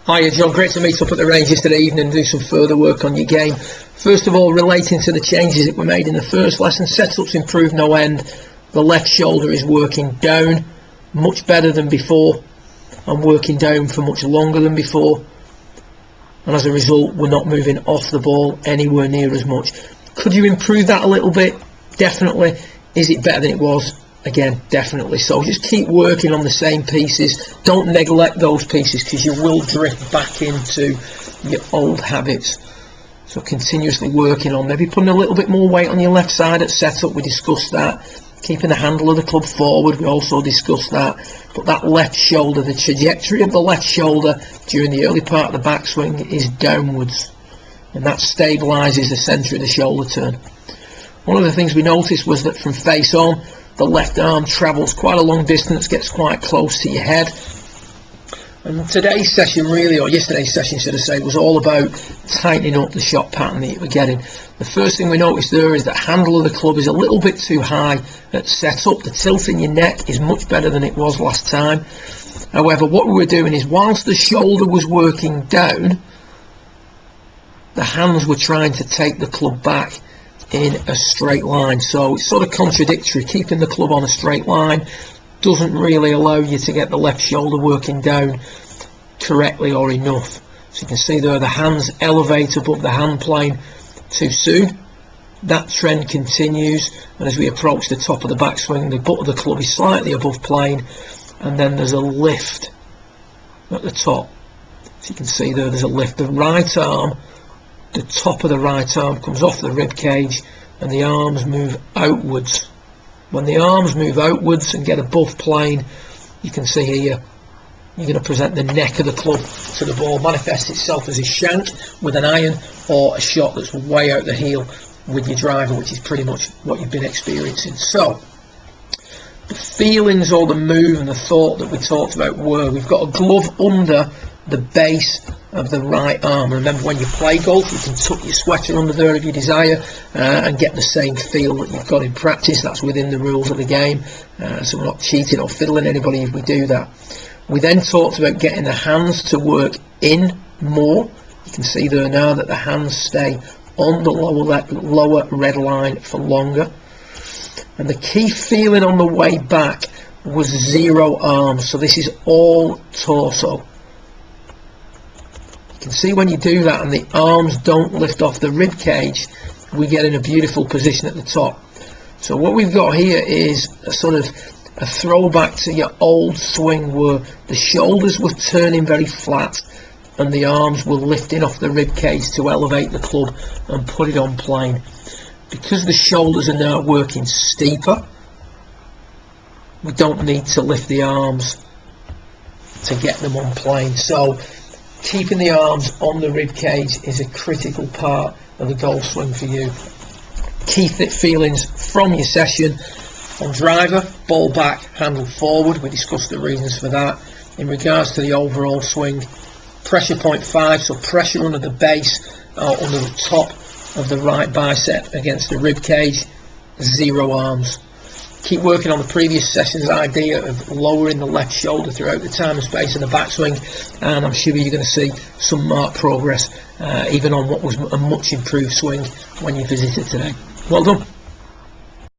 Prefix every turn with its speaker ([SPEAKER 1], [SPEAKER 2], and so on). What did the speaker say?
[SPEAKER 1] Hiya John, great to meet up at the range yesterday evening and do some further work on your game. First of all, relating to the changes that were made in the first lesson, setup's improved no end. The left shoulder is working down much better than before and working down for much longer than before, and as a result we're not moving off the ball anywhere near as much. Could you improve that a little bit? Definitely. Is it better than it was? Again, definitely. So just keep working on the same pieces. Don't neglect those pieces because you will drift back into your old habits. So continuously working on maybe putting a little bit more weight on your left side at setup. We discussed that. Keeping the handle of the club forward, we also discussed that. But that left shoulder, the trajectory of the left shoulder during the early part of the backswing is downwards, and that stabilises the centre of the shoulder turn. One of the things we noticed was that from face on, the left arm travels quite a long distance, gets quite close to your head. And today's session really, or yesterday's session should I say, was all about tightening up the shot pattern that you were getting. The first thing we noticed there is that handle of the club is a little bit too high at setup. The tilt in your neck is much better than it was last time. However, what we were doing is, whilst the shoulder was working down, the hands were trying to take the club back in a straight line. So it's sort of contradictory. Keeping the club on a straight line doesn't really allow you to get the left shoulder working down correctly or enough. So you can see there the hands elevate above the hand plane too soon. That trend continues, and as we approach the top of the backswing, the butt of the club is slightly above plane, and then there's a lift at the top. So you can see there's a lift. The right arm, the top of the right arm comes off the rib cage and the arms move outwards. When the arms move outwards and get above plane, you can see here you're going to present the neck of the club to the ball, manifest itself as a shank with an iron or a shot that's way out the heel with your driver, which is pretty much what you've been experiencing. So the feelings or the move and the thought that we talked about were, we've got a glove under the base of the right arm. Remember, when you play golf, you can tuck your sweater under there if you desire and get the same feel that you've got in practice. That's within the rules of the game, so we're not cheating or fiddling anybody if we do that. We then talked about getting the hands to work in more. You can see there now that the hands stay on the lower red line for longer, and the key feeling on the way back was zero arms. So this is all torso. You can see when you do that and the arms don't lift off the rib cage, we get in a beautiful position at the top. So what we've got here is a sort of a throwback to your old swing where the shoulders were turning very flat and the arms were lifting off the rib cage to elevate the club and put it on plane. Because the shoulders are now working steeper, we don't need to lift the arms to get them on plane. So keeping the arms on the rib cage is a critical part of the golf swing for you. Key feelings from your session: on driver, ball back, handle forward. We discussed the reasons for that. In regards to the overall swing, pressure point 5, so pressure under the base or under the top of the right bicep against the rib cage, zero arms. Keep working on the previous session's idea of lowering the left shoulder throughout the time and space in the backswing, and I'm sure you're going to see some marked progress even on what was a much improved swing when you visited today. Well done.